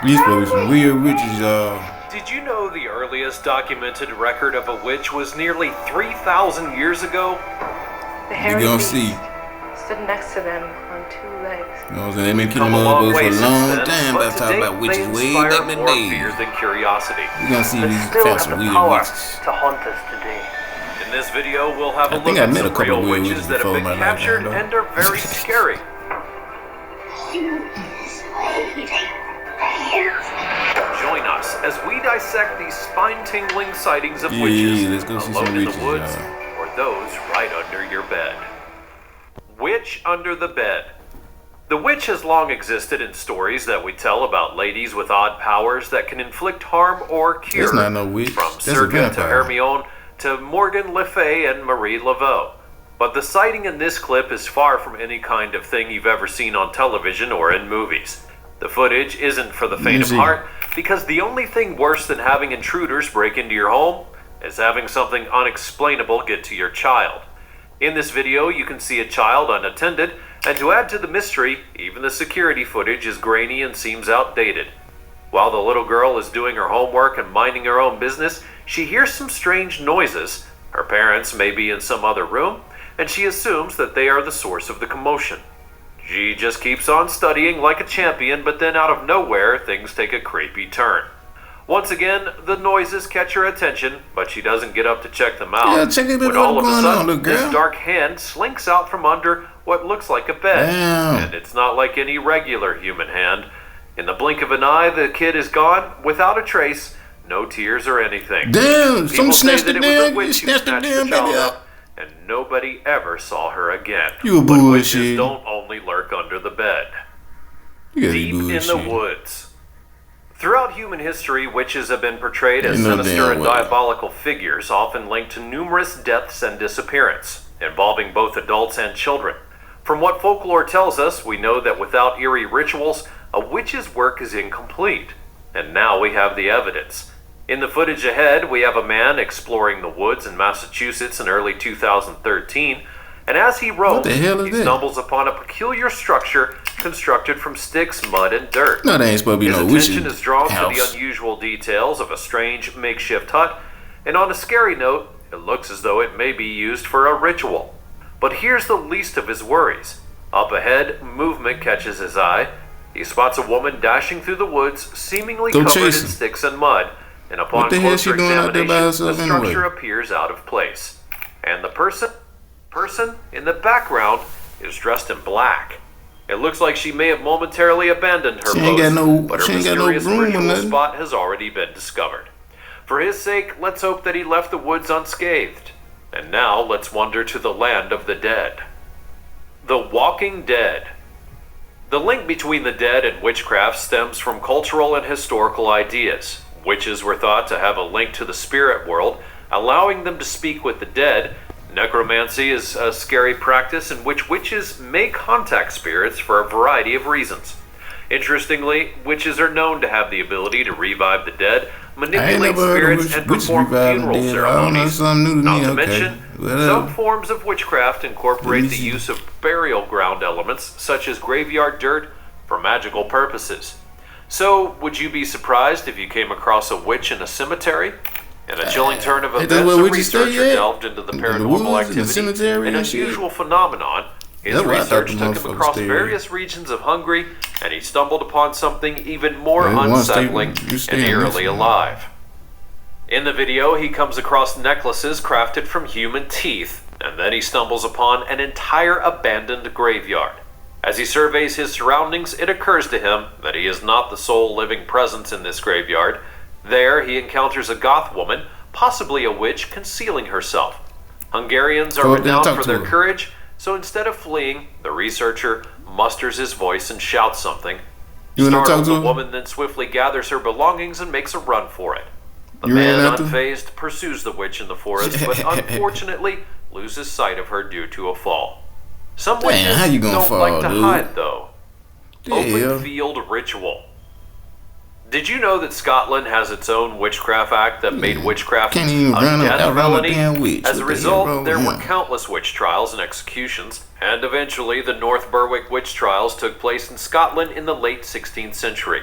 These folks some weird witches, y'all. Did you know the earliest documented record of a witch was nearly 3,000 years ago? The hairy gonna beast see. stood next to them on 2 legs. You know what I'm saying? They've been killing Come a long motherfuckers for way a since long then, time but by talking today about witches they way inspire back in the more day. fear than curiosity. You're gonna see But these still have fancy the weird power witches. to haunt us today. In this video, we'll have a I look think I at met a some couple real weird witches witches that have before been in my lifetime, captured though. and are very scary. Join us as we dissect these spine-tingling sightings of witches let's go see alone some in witches, the woods y'all. or those right under your bed. Witch under the bed. The witch has long existed in stories that we tell about ladies with odd powers that can inflict harm or cure. That's not no witch. From That's a Circa to vampire. Hermione to Morgan Le Fay and Marie Laveau. But the sighting in this clip is far from any kind of thing you've ever seen on television or in movies. The footage isn't for the faint of heart, because the only thing worse than having intruders break into your home is having something unexplainable get to your child. In this video, you can see a child unattended, and to add to the mystery, even the security footage is grainy and seems outdated. While the little girl is doing her homework and minding her own business, she hears some strange noises. Her parents may be in some other room, and she assumes that they are the source of the commotion. She just keeps on studying like a champion, but then out of nowhere, things take a creepy turn. Once again, the noises catch her attention, but she doesn't get up to check them out. Yeah, check it out, when all of what's a going on, sudden, little girl? this dark hand slinks out from under what looks like a bed. Damn. And it's not like any regular human hand. In the blink of an eye, the kid is gone without a trace, no tears or anything. Damn, People some say snatched that the it was a damn, witch you who snatched the snatched damn the child baby up, up. and nobody ever saw her again. You a But witches bullshit. don't only lurk under the bed. You gotta be Deep in the bullshit. woods. Throughout human history, witches have been portrayed as Ain't no sinister damn and way. diabolical figures, often linked to numerous deaths and disappearance, involving both adults and children. From what folklore tells us, we know that without eerie rituals, a witch's work is incomplete. And now we have the evidence. In the footage ahead, we have a man exploring the woods in Massachusetts in early 2013, and as he roams, the hell is he that? stumbles upon a peculiar structure constructed from sticks, mud, and dirt. No, they ain't supposed to be His no witches. attention is drawn to the house. unusual details of a strange makeshift hut, and on a scary note, it looks as though it may be used for a ritual. But here's the least of his worries. Up ahead, movement catches his eye. He spots a woman dashing through the woods, seemingly Go covered in chase him. sticks and mud, and upon What the hell she closer doing out there by examination, the herself structure anyway? appears out of place. And the person in the background is dressed in black. It looks like she may have momentarily abandoned her She ain't post, got no- but her she ain't got no mysterious broom or ritual nothing. spot has already been discovered. For his sake, let's hope that he left the woods unscathed. And now let's wander to the land of the dead. The Walking Dead. The link between the dead and witchcraft stems from cultural and historical ideas. Witches were thought to have a link to the spirit world, allowing them to speak with the dead. Necromancy is a scary practice in which witches may contact spirits for a variety of reasons. Interestingly, witches are known to have the ability to revive the dead, manipulate never heard of spirits, and witches perform reviving funeral dead. I don't know, ceremonies. something new to Not me. to Okay. mention, Whatever. some forms of witchcraft incorporate Let the me see. use of burial ground elements, such as graveyard dirt, for magical purposes. So, would you be surprised if you came across a witch in a cemetery? In a chilling turn of ain't that events, where a witches stay researcher at? delved into the In the paranormal woods, in the activity, cemetery an and shit? unusual phenomenon. His That's where I thought research the took him motherfuckers across stayed. various regions of Hungary, and he stumbled upon something even more Yeah, one unsettling stay- you and stay in eerily this one. alive. In the video, he comes across necklaces crafted from human teeth, and then he stumbles upon an entire abandoned graveyard. As he surveys his surroundings, it occurs to him that he is not the sole living presence in this graveyard. There, he encounters a goth woman, possibly a witch, concealing herself. Hungarians are Go up there and renowned talk for to their her. courage, so instead of fleeing, the researcher musters his voice and shouts something. You wanna talk Startled, to the her? woman then swiftly gathers her belongings and makes a run for it. The You ran man, after her? unfazed, pursues the witch in the forest, but unfortunately loses sight of her due to a fall. Some Damn, witches how you gonna don't fall, like to dude? hide, though. Yeah. Open field ritual. Did you know that Scotland has its own Witchcraft Act that made witchcraft Can't even a run death around a felony? damn witch. As a What the result, hell there wrong were with him? countless witch trials and executions, and eventually the North Berwick witch trials took place in Scotland in the late 16th century.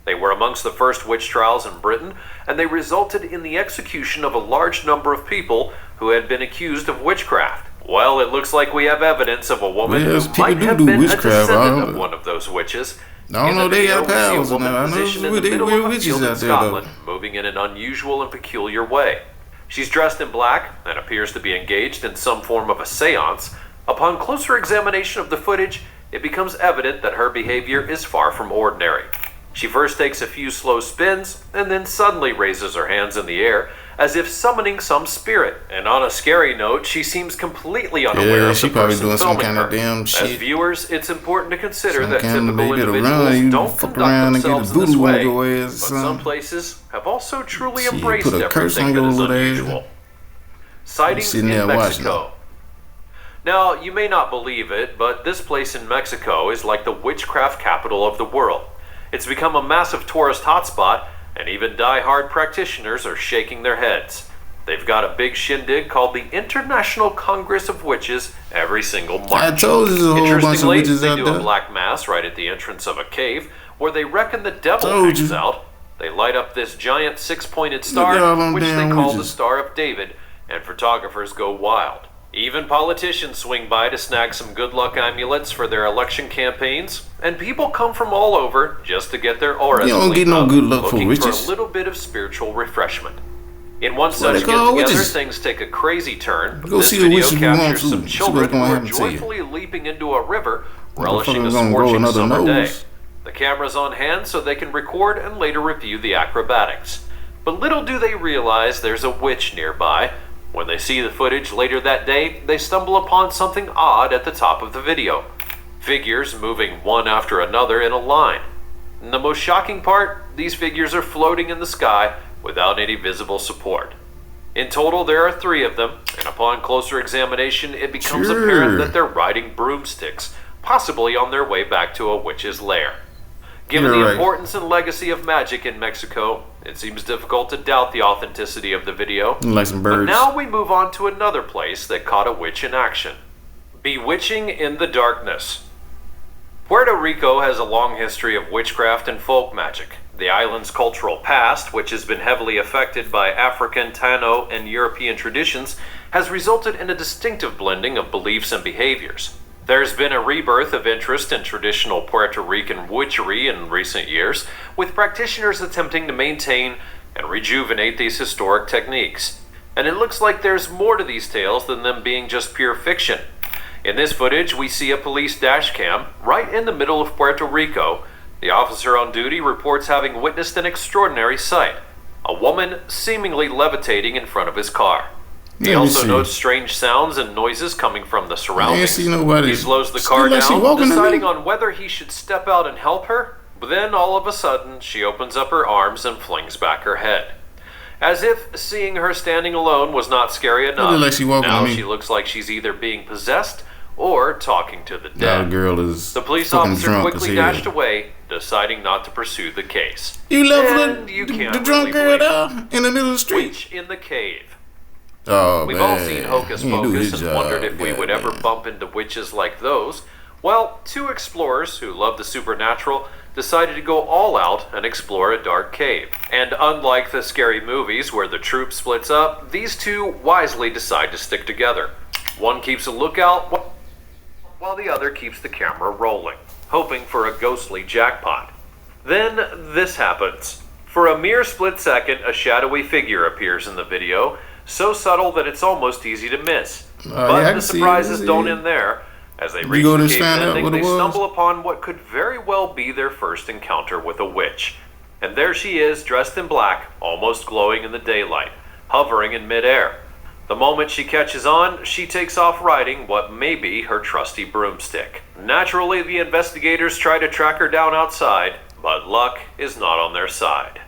They were amongst the first witch trials in Britain, and they resulted in the execution of a large number of people who had been accused of witchcraft. Well, it looks like we have evidence of a woman Yes, who people might do have do been a witchcraft, descendant I of know. one of those witches. I don't In know, the they video, got we see a powers in woman there. I know positioned in the they middle weird of a witches field in out there, though. Scotland, moving in an unusual and peculiar way. She's dressed in black and appears to be engaged in some form of a seance. Upon closer examination of the footage, it becomes evident that her behavior is far from ordinary. She first takes a few slow spins and then suddenly raises her hands in the air as if summoning some spirit. And on a scary note, she seems completely unaware Yeah, of she the probably person doing some filming kind of her. damn As shit. viewers, it's important to consider Some that kind of typical baby to individuals run, you don't fuck conduct around and get a themselves in this voodoo on way, your but ass or some something. places have also truly Shit, embraced put a curse everything on that your is little ass. unusual. Sightings sitting in there watching Mexico. Now, you may not believe it, but this place in Mexico is like the witchcraft capital of the world. It's become a massive tourist hotspot, and even die-hard practitioners are shaking their heads. They've got a big shindig called the International Congress of Witches every single March. I told you there's a whole bunch of Interestingly, witches they out do a there. black mass right at the entrance of a cave where they reckon the devil Told hangs you. out. They light up this giant six-pointed Look star, at all them which they damn call the witches. Star of David, and photographers go wild. Even politicians swing by to snag some good luck amulets for their election campaigns, and people come from all over just to get their auras You don't cleaned get no up, good luck for looking witches. a little bit of spiritual refreshment. In one What such they call get-together, witches? things take a crazy turn. Go This see a video witch if you want captures to. some See children what's gonna who are happen to you. joyfully leaping into a river, relishing a Motherfucker's gonna grow scorching another summer day. nose. The camera's on hand so they can record and later review the acrobatics. But little do they realize there's a witch nearby. When they see the footage later that day, they stumble upon something odd at the top of the video. Figures moving one after another in a line. And the most shocking part, these figures are floating in the sky without any visible support. In total, there are 3 of them, and upon closer examination, it becomes Sure. apparent that they're riding broomsticks, possibly on their way back to a witch's lair. Given You're the right. importance and legacy of magic in Mexico, it seems difficult to doubt the authenticity of the video. Like some But birds. now we move on to another place that caught a witch in action. Bewitching in the darkness. Puerto Rico has a long history of witchcraft and folk magic. The island's cultural past, which has been heavily affected by African, Tano, and European traditions, has resulted in a distinctive blending of beliefs and behaviors. There's been a rebirth of interest in traditional Puerto Rican witchery in recent years, with practitioners attempting to maintain and rejuvenate these historic techniques. And it looks like there's more to these tales than them being just pure fiction. In this footage, we see a police dash cam right in the middle of Puerto Rico. The officer on duty reports having witnessed an extraordinary sight: a woman seemingly levitating in front of his car. He Let me also see. notes strange sounds and noises coming from the surroundings. see nobody. He slows the Still car like she down, walking to deciding me. on whether he should step out and help her, but then all of a sudden she opens up her arms and flings back her head. As if seeing her standing alone was not scary enough, look like she walking now to me. she looks like she's either being possessed or talking to the That dead. girl is The police fucking officer drunk quickly as hell. dashed away, deciding not to pursue the case. You left And the, you the, can't the drunk really girl blame there in the middle of the street. Witch in the cave. Oh, We've man. all seen Hocus He ain't do Pocus his and job. wondered if we would ever Goddamn. bump into witches like those. Well, 2 explorers who love the supernatural decided to go all out and explore a dark cave. And unlike the scary movies where the troop splits up, these 2 wisely decide to stick together. One keeps a lookout, while the other keeps the camera rolling, hoping for a ghostly jackpot. Then this happens. For a mere split second, a shadowy figure appears in the video, so subtle that it's almost easy to miss. yeah, I But can the see it, surprises I don't see it. end there. As they You reach go the to cave's find out ending, what they it was? stumble upon what could very well be their first encounter with a witch. And there she is, dressed in black, almost glowing in the daylight, hovering in midair. The moment she catches on, she takes off riding what may be her trusty broomstick. Naturally, the investigators try to track her down outside, but luck is not on their side.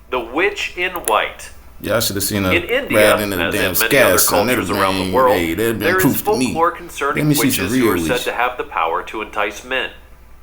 The Witch in White. Yeah, I should have seen her In India, riding into the as damn in many sky, other son. cultures That'd around the been- world, hey, that'd been there is proof to me. folklore Let concerning me see some witches who real are said witches. to have the power to entice men.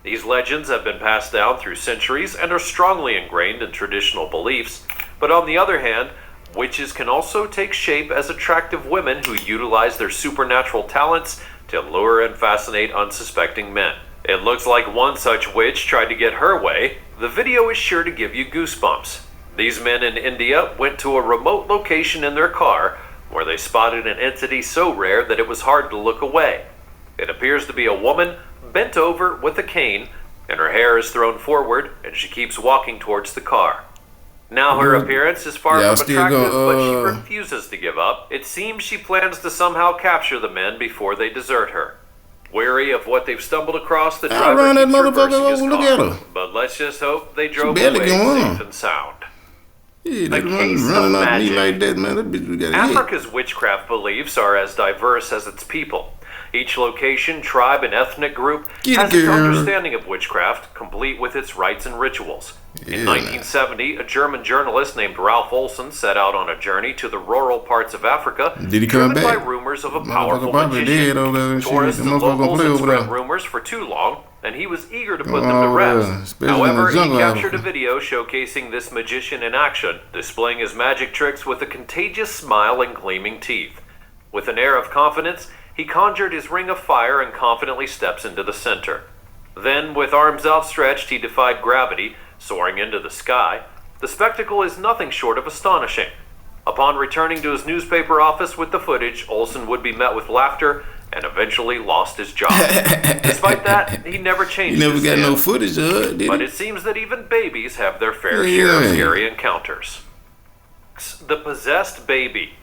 These legends have been passed down through centuries and are strongly ingrained in traditional beliefs, but on the other hand, witches can also take shape as attractive women who utilize their supernatural talents to lure and fascinate unsuspecting men. It looks like one such witch tried to get her way. The video is sure to give you goosebumps. These men in India went to a remote location in their car where they spotted an entity so rare that it was hard to look away. It appears to be a woman bent over with a cane, and her hair is thrown forward, and she keeps walking towards the car. Now her appearance is far from attractive, but she refuses to give up. It seems she plans to somehow capture the men before they desert her. Wary of what they've stumbled across, the driver keeps reversing his car. But let's just hope they drove away safe and sound. Yeah, they running on me like that, man. That bitch, we got Africa's witchcraft beliefs are as diverse as its people. Each location, tribe, and ethnic group has its understanding of witchcraft, complete with its rites and rituals. In 1970, a German journalist named Ralph Olsen set out on a journey to the rural parts of Africa, driven by rumors of a powerful magician. Tourists and locals had spread rumors for too long, and he was eager to put them to rest. However, he captured a video showcasing this magician in action, displaying his magic tricks with a contagious smile and gleaming teeth. With an air of confidence, he conjured his ring of fire and confidently steps into the center. Then, with arms outstretched, he defied gravity, soaring into the sky. The spectacle is nothing short of astonishing. Upon returning to his newspaper office with the footage, Olsen would be met with laughter and eventually lost his job. Despite that, he never changed his got no footage of it, did But it seems that even babies have their fair share of scary encounters. The possessed baby.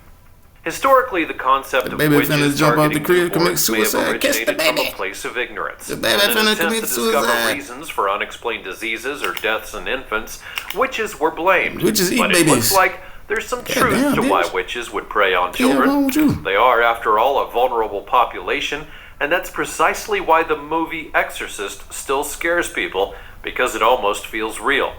Historically, the concept of witches targeting newborns may have originated from a place of ignorance. In an attempt to discover reasons for unexplained diseases or deaths in infants, witches were blamed. But it looks like there's some truth to why witches would prey on children. They are, after all, a vulnerable population, and that's precisely why the movie Exorcist still scares people, because it almost feels real.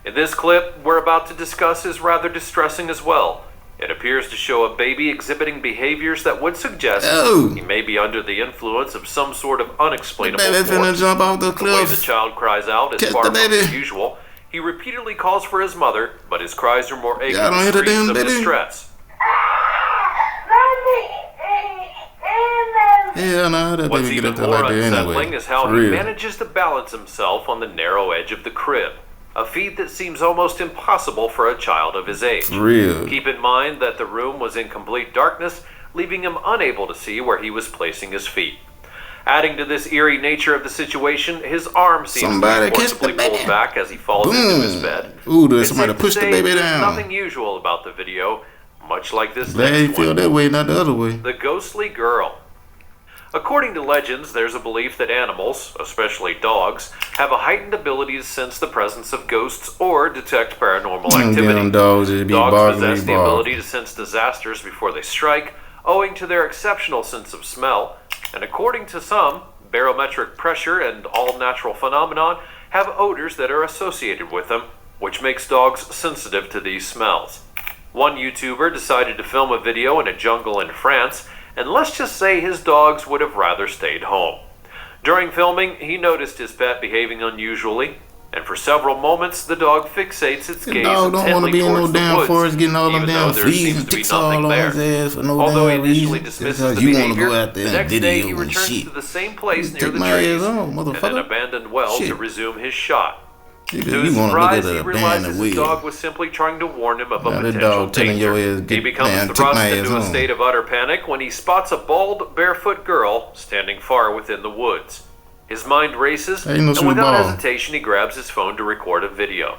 In this clip we're about to discuss is rather distressing as well. It appears to show a baby exhibiting behaviors that would suggest he may be under the influence of some sort of unexplainable force. Jump off the The way the child cries out is far from unusual. He repeatedly calls for his mother, but his cries are more aching screams of distress. What's even more unsettling is how he manages to balance himself on the narrow edge of the crib. A feat that seems almost impossible for a child of his age. Keep in mind that the room was in complete darkness, leaving him unable to see where he was placing his feet. Adding to this eerie nature of the situation, his arm seems to be forcibly pulled back as he falls into his bed. Somebody pushed the baby down. Nothing usual about the video, much like this Glad next you feel one. that way, not the other way. The ghostly girl. According to legends, there's a belief that animals, especially dogs, have a heightened ability to sense the presence of ghosts or detect paranormal activity. Dogs possess the ability to sense disasters before they strike, owing to their exceptional sense of smell, and according to some, barometric pressure and all natural phenomenon have odors that are associated with them, which makes dogs sensitive to these smells. One YouTuber decided to film a video in a jungle in France, and let's just say his dogs would have rather stayed home. During filming, he noticed his pet behaving unusually, and for several moments the dog fixates its gaze intently towards the woods, even though there seems to be nothing there. Although he initially dismisses the behavior, the next day he returns to the same place near the trees, and an abandoned well to resume his shot. To his surprise, he realizes his dog was simply trying to warn him of a potential danger. He becomes thrust into a state of utter panic when he spots a bald, barefoot girl standing far within the woods. His mind races, and without hesitation he grabs his phone to record a video.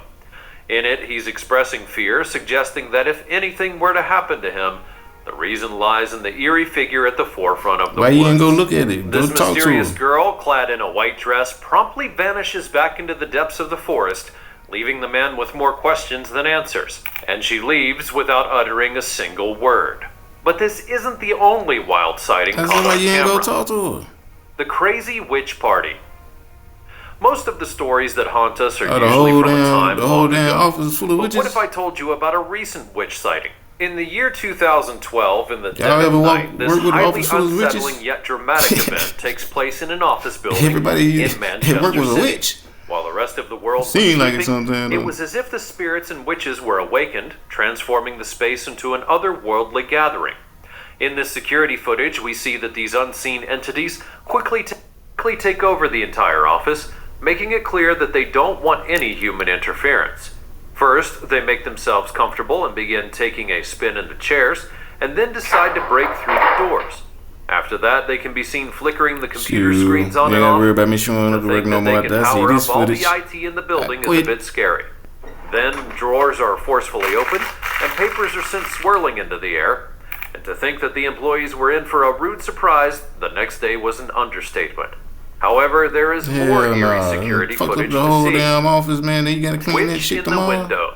In it, he's expressing fear, suggesting that if anything were to happen to him, the reason lies in the eerie figure at the forefront of the woods. Why you ain't go look at it? This mysterious girl, clad in a white dress, promptly vanishes back into the depths of the forest, leaving the man with more questions than answers. And she leaves without uttering a single word. But this isn't the only wild sighting caught on camera. Talk to her. The crazy witch party. Most of the stories that haunt us are usually from a time long ago. But what if I told you about a recent witch sighting? In the year 2012, in the dead Y'all of ever night, this work with highly officers with unsettling witches? yet dramatic event takes place in an office building Everybody in at Manchester work was a City. witch. While the rest of the world was Seemed like it sleeping, sometimes, it though. was as if the spirits and witches were awakened, transforming the space into an otherworldly gathering. In this security footage, we see that these unseen entities quickly take over the entire office, making it clear that they don't want any human interference. First, they make themselves comfortable and begin taking a spin in the chairs, and then decide to break through the doors. After that, they can be seen flickering the computer Shoot. screens on You and ain't off. worried about me showing To up to work think no that more they after can I see power this up all footage. the IT in the building is a Quit. bit scary. Then, drawers are forcefully opened, and papers are sent swirling into the air. And to think that the employees were in for a rude surprise the next day was an understatement. However, there is more Hell eerie nah. security Fuck up footage the to whole see. damn office, man. Then you gotta clean that Witch shit in the tomorrow. window.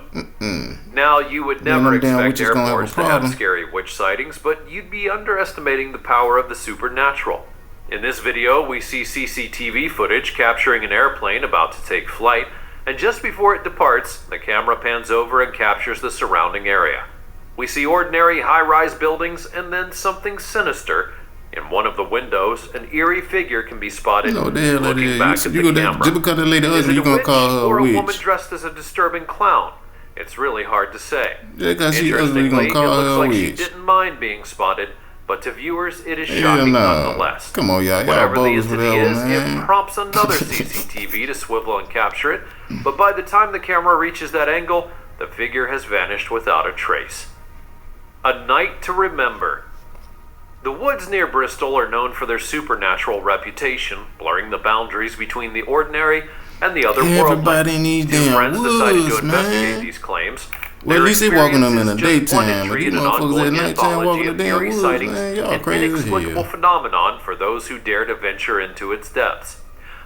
Now, you would Man, never them damn expect witches gonna have a airports to have problem. scary witch sightings, but you'd be underestimating the power of the supernatural. In this video, we see CCTV footage capturing an airplane about to take flight, and just before it departs, the camera pans over and captures the surrounding area. We see ordinary high-rise buildings and then something sinister. In one of the windows, an eerie figure can be spotted You know what the hell that looking is. back at You the go camera. just because that lady Is ugly, it you a gonna witch call her or a a woman witch. dressed as a disturbing clown? It's really hard to say. Just because she ugly, you Interestingly, gonna call it her looks a like she witch. didn't mind being spotted, but to viewers, it is Hell shocking no. nonetheless. Come on, y'all. Y'all Whatever the bogus for entity that is, one, man. it prompts another CCTV to swivel and capture it, but by the time the camera reaches that angle, the figure has vanished without a trace. A night to remember. The woods near Bristol are known for their supernatural reputation, blurring the boundaries between the ordinary and the otherworldly. Everybody in these Two damn friends decided to woods, investigate man. these claims. Well, at Their least they walking them in the experience is just one daytime, but entry you in an motherfuckers at ongoing nighttime anthology walking the of damn eerie woods, sightings, man. Y'all an crazy as inexplicable hell. phenomenon for those who dare to venture into its depths.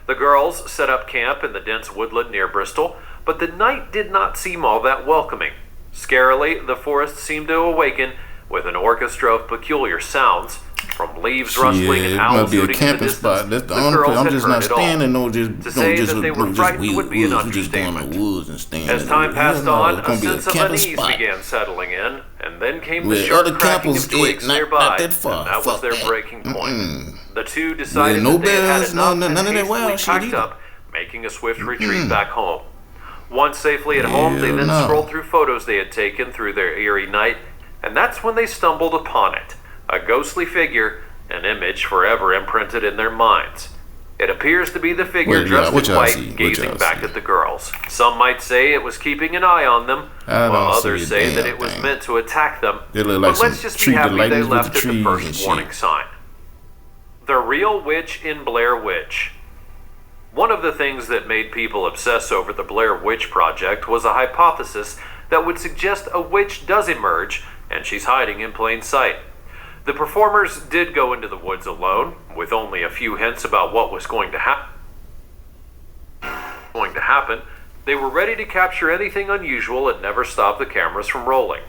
The girls set up camp in the dense woodland near Bristol, but the night did not seem all that welcoming. Scarily, the forest seemed to awaken with an orchestra of peculiar sounds, from leaves rustling and It owls might be a hooting in the camping distance. spot. That's the The only girls place. I'm had just heard not it all. standing To say that they were frightened would be an woods. We just going to understatement. the woods and standing. As time passed Hell no, on, it's a gonna be sense of camping unease spot. began settling in, and then came the Where sharp other cracking campers of twigs is, not nearby, that far. and that was Fuck their that. breaking point. The two Where decided no that they had had bears, enough none and of that hastily wild shit packed either. up, making a swift retreat back home. Once safely at home, they Hell then no. strolled through photos they had taken through their eerie night, and that's when they stumbled upon it. A ghostly figure, an image forever imprinted in their minds. It appears to be the figure What dressed y'all in white, see? What gazing y'all back see? at the girls. Some might say it was keeping an eye on them, I while don't see others a say that damn it was thing. meant to attack them. They look like But let's some just be tree happy they lightnings with left the at the trees and first shit. warning sign. The Real Witch in Blair Witch. One of the things that made people obsess over the Blair Witch Project was a hypothesis that would suggest a witch does emerge and she's hiding in plain sight. The performers did go into the woods alone, with only a few hints about what was going to happen. They were ready to capture anything unusual and never stopped the cameras from rolling.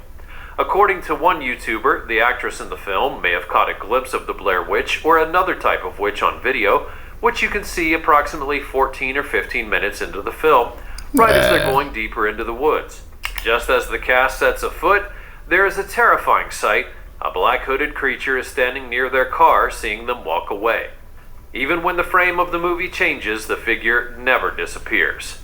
According to one YouTuber, the actress in the film may have caught a glimpse of the Blair Witch or another type of witch on video, which you can see approximately 14 or 15 minutes into the film, right as they're going deeper into the woods. Just as the cast sets afoot, there is a terrifying sight. A black hooded creature is standing near their car, seeing them walk away. Even when the frame of the movie changes, the figure never disappears.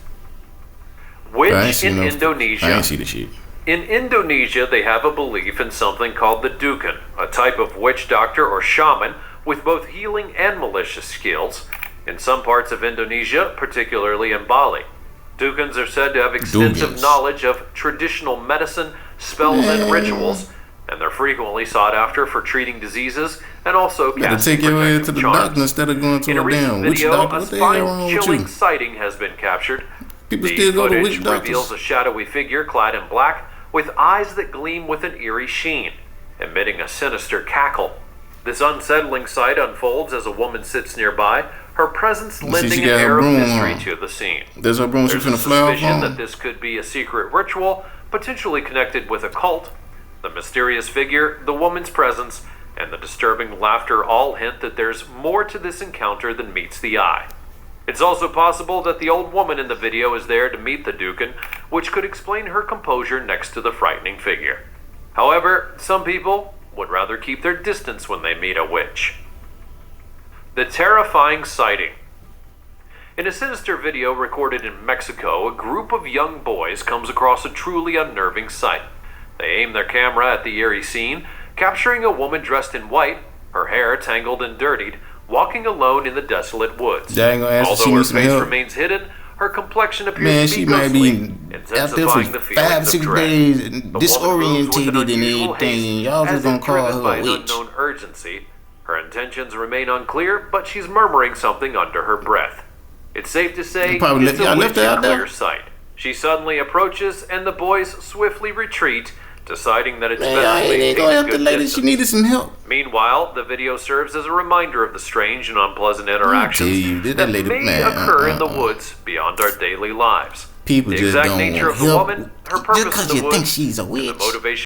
Witch in I Indonesia. ain't see the shit. In Indonesia, they have a belief in something called the dukun, a type of witch doctor or shaman with both healing and malicious skills. In some parts of Indonesia, particularly in Bali, dukuns are said to have extensive Dukuns. knowledge of traditional medicine, spells, and rituals, and they're frequently sought after for treating diseases and also Better casting take your ass protective to the charms. doctor instead of going to In a a recent damn witch video, doctor. a What the hell wrong with spine-chilling you? sighting has been captured. People The still go to footage witch reveals doctors. a shadowy figure clad in black with eyes that gleam with an eerie sheen, emitting a sinister cackle. This unsettling sight unfolds as a woman sits nearby, her presence see, lending she an got her air of broom mystery on. to the scene. There's her broom. She There's a finna fly off suspicion that on. this could be a secret ritual, potentially connected with a cult. The mysterious figure, the woman's presence, and the disturbing laughter all hint that there's more to this encounter than meets the eye. It's also possible that the old woman in the video is there to meet the dukun, which could explain her composure next to the frightening figure. However, some people would rather keep their distance when they meet a witch. The terrifying sighting. In a sinister video recorded in Mexico, a group of young boys comes across a truly unnerving sight. They aim their camera at the eerie scene, capturing a woman dressed in white, her hair tangled and dirtied, walking alone in the desolate woods. Although her face remains hidden, her complexion appears to be ghostly, intensifying the feelings of dread. The woman moves with an unusual haste, as if driven by an unknown urgency. Her intentions remain unclear, but she's murmuring something under her breath. It's safe to say it's a witch in clear sight. She suddenly approaches, and the boys swiftly retreat, deciding that it's best to maintain a good distance. She needed some help. Meanwhile, the video serves as a reminder of the strange and unpleasant interactions that may occur in the woods beyond our daily lives. People the just exact don't nature of the help. woman, her purpose Just in the you woods, think she's a witch. and the motivation